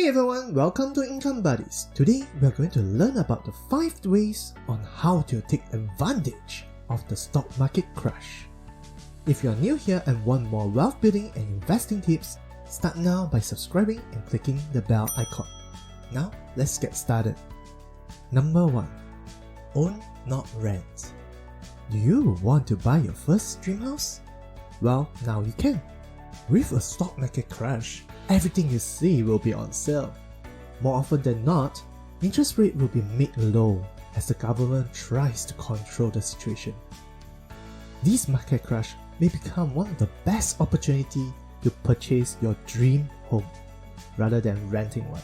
Hey everyone, welcome to IncomeBuddies. Today we are going to learn about the 5 ways on how to take advantage of the stock market crash. If you are new here and want more wealth building and investing tips, start now by subscribing and clicking the bell icon. Now let's get started. Number 1. Own, not rent. Do you want to buy your first dream house? Well, now you can. With a stock market crash, everything you see will be on sale. More often than not, interest rate will be made low as the government tries to control the situation. This market crash may become one of the best opportunities to purchase your dream home rather than renting one.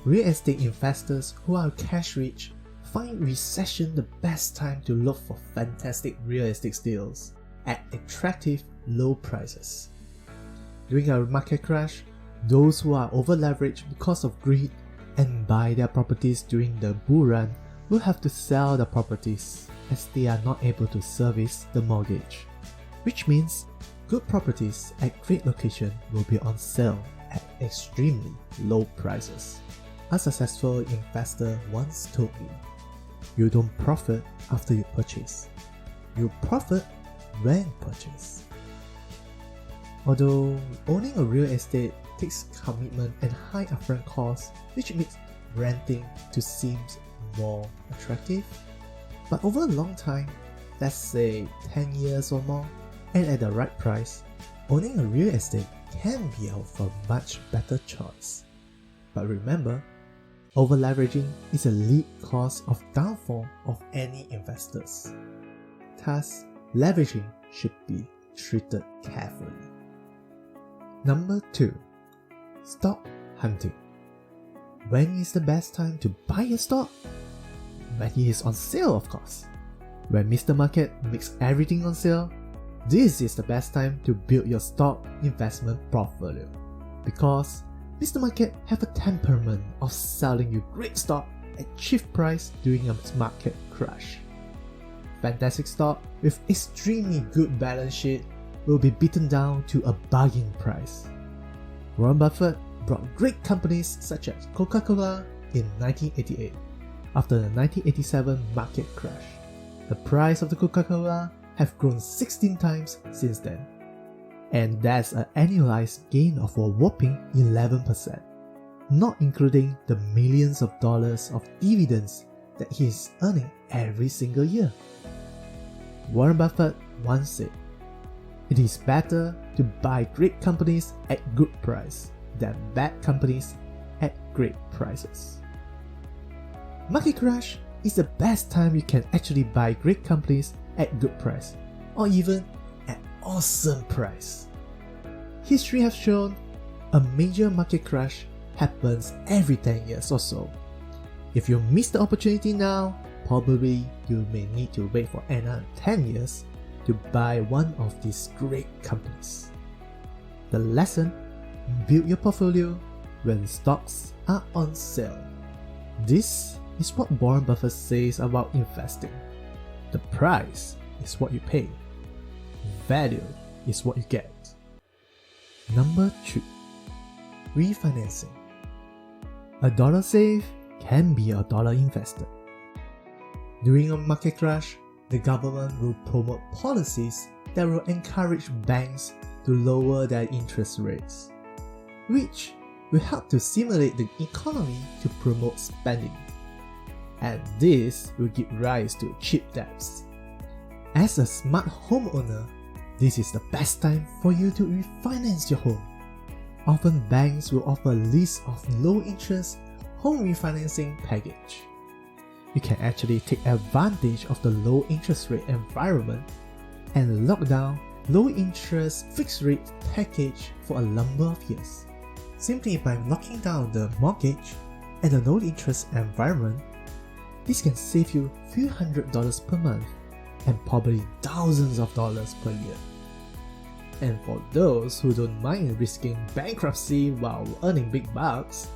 Real estate investors who are cash rich find recession the best time to look for fantastic real estate deals at attractive low prices. During a market crash, those who are over-leveraged because of greed and buy their properties during the bull run will have to sell the properties as they are not able to service the mortgage, which means good properties at great location will be on sale at extremely low prices. A successful investor once told me, "You don't profit after you purchase, you profit when purchased." Although owning a real estate takes commitment and high upfront costs, which makes renting to seem more attractive, but over a long time, let's say 10 years or more, and at the right price, owning a real estate can be a much better choice. But remember, over-leveraging is a lead cause of downfall of any investors. Thus, leveraging should be treated carefully. Number 2. Stock hunting. When is the best time to buy a stock? When it is on sale, of course. When Mr. Market makes everything on sale, this is the best time to build your stock investment portfolio. Because Mr. Market have a temperament of selling you great stock at cheap price during a market crash. Fantastic stock with extremely good balance sheet will be beaten down to a bargain price. Warren Buffett bought great companies such as Coca-Cola in 1988 after the 1987 market crash. The price of the Coca-Cola have grown 16 times since then, and that's an annualized gain of a whopping 11%, not including the millions of dollars of dividends that he is earning every single year. Warren Buffett once said, "It is better to buy great companies at good price than bad companies at great prices." Market crash is the best time you can actually buy great companies at good price, or even at awesome price. History has shown a major market crash happens every 10 years or so. If you miss the opportunity now, probably you may need to wait for another 10 years to buy one of these great companies. The lesson: build your portfolio when stocks are on sale. This is what Warren Buffett says about investing. The price is what you pay. Value is what you get. Number 2. Refinancing. A dollar saved can be a dollar invested. During a market crash, the government will promote policies that will encourage banks to lower their interest rates, which will help to stimulate the economy to promote spending. And this will give rise to cheap debts. As a smart homeowner, this is the best time for you to refinance your home. Often banks will offer a list of low-interest home refinancing package. You can actually take advantage of the low interest rate environment and lock down low interest fixed rate package for a number of years. Simply by locking down the mortgage and the low interest environment, this can save you few $100s per month and probably thousands of dollars per year. And for those who don't mind risking bankruptcy while earning big bucks,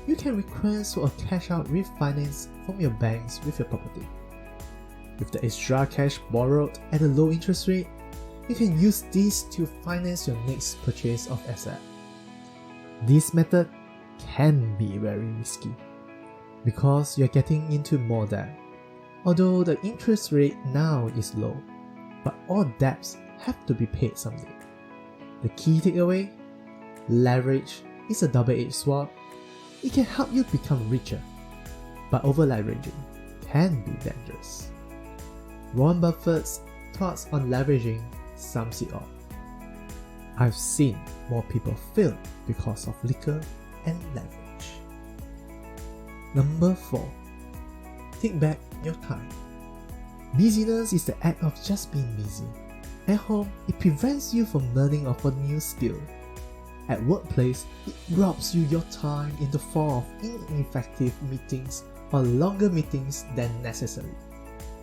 you can request for a cash out refinance from your banks with your property. With the extra cash borrowed at a low interest rate, you can use this to finance your next purchase of asset. This method can be very risky because you're getting into more debt. Although the interest rate now is low, but all debts have to be paid someday. The key takeaway? Leverage is a double-edged sword. It can help you become richer, but over-leveraging can be dangerous. Warren Buffett's thoughts on leveraging sums it up. I've seen more people fail because of liquor and leverage. Number 4. Take back your time. Busyness is the act of just being busy. At home, it prevents you from learning of a new skill. At workplace, it robs you your time in the form of ineffective meetings or longer meetings than necessary.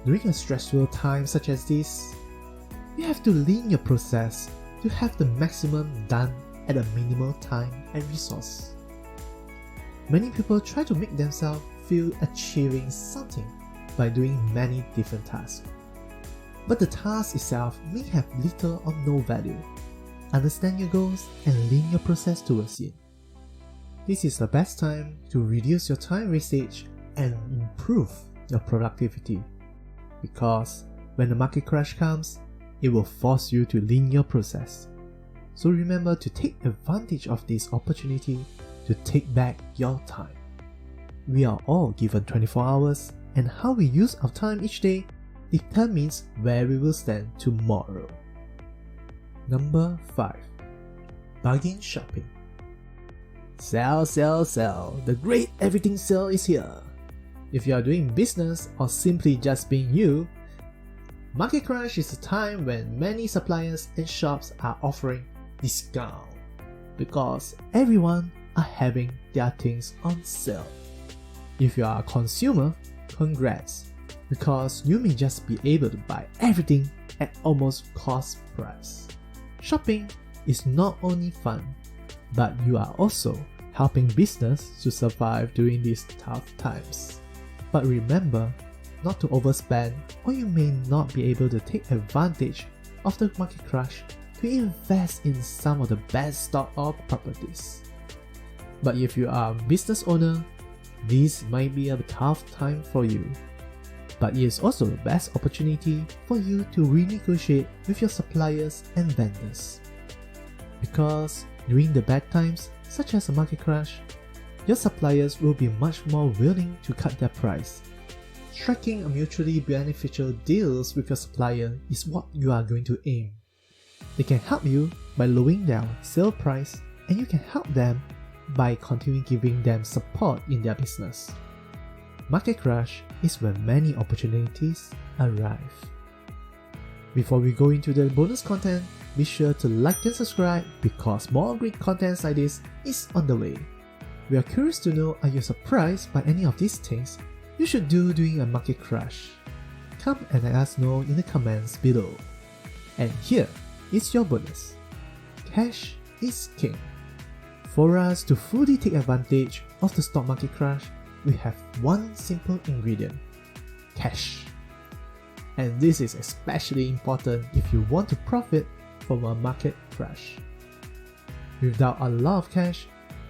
During a stressful time such as this, you have to lean your process to have the maximum done at a minimal time and resource. Many people try to make themselves feel achieving something by doing many different tasks. But the task itself may have little or no value. Understand your goals and lean your process towards it. This is the best time to reduce your time wastage and improve your productivity. Because when the market crash comes, it will force you to lean your process. So remember to take advantage of this opportunity to take back your time. We are all given 24 hours, and how we use our time each day determines where we will stand tomorrow. Number 5. Bargain shopping. Sell, sell, sell. The great everything sale is here. If you are doing business or simply just being you, market crash is a time when many suppliers and shops are offering discount because everyone are having their things on sale. If you are a consumer, congrats, because you may just be able to buy everything at almost cost price. Shopping is not only fun, but you are also helping business to survive during these tough times. But remember not to overspend, or you may not be able to take advantage of the market crash to invest in some of the best stock or properties. But if you are a business owner, this might be a tough time for you. But it is also the best opportunity for you to renegotiate with your suppliers and vendors. Because during the bad times, such as a market crash, your suppliers will be much more willing to cut their price. Striking a mutually beneficial deals with your supplier is what you are going to aim. They can help you by lowering their sale price, and you can help them by continuing giving them support in their business. Market crash is when many opportunities arrive. Before we go into the bonus content, be sure to like and subscribe because more great content like this is on the way. We are curious to know, are you surprised by any of these things you should do during a market crash? Come and let us know in the comments below. And here is your bonus. Cash is king. For us to fully take advantage of the stock market crash, we have one simple ingredient: cash. And this is especially important if you want to profit from a market crash. Without a lot of cash,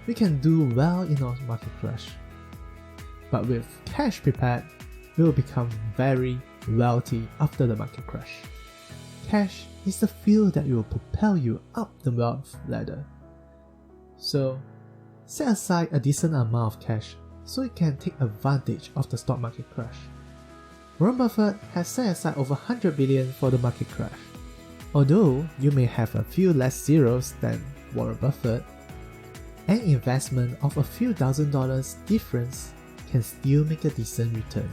we can do well in a market crash. But with cash prepared, we will become very wealthy after the market crash. Cash is the fuel that will propel you up the wealth ladder. So, set aside a decent amount of cash so you can take advantage of the stock market crash. Warren Buffett has set aside over $100 billion for the market crash. Although you may have a few less zeros than Warren Buffett, an investment of a few $1,000s difference can still make a decent return.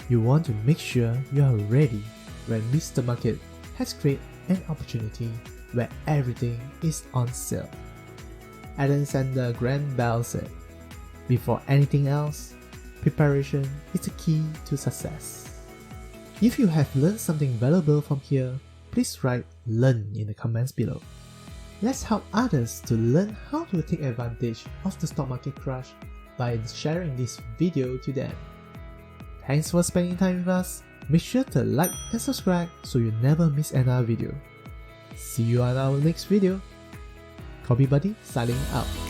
You want to make sure you are ready when Mr. Market has created an opportunity where everything is on sale. Alexander Graham Bell said, "Before anything else, preparation is the key to success." If you have learned something valuable from here, please write "learn" in the comments below. Let's help others to learn how to take advantage of the stock market crash by sharing this video to them. Thanks for spending time with us. Make sure to like and subscribe so you never miss another video. See you on our next video. IncomeBuddies signing out.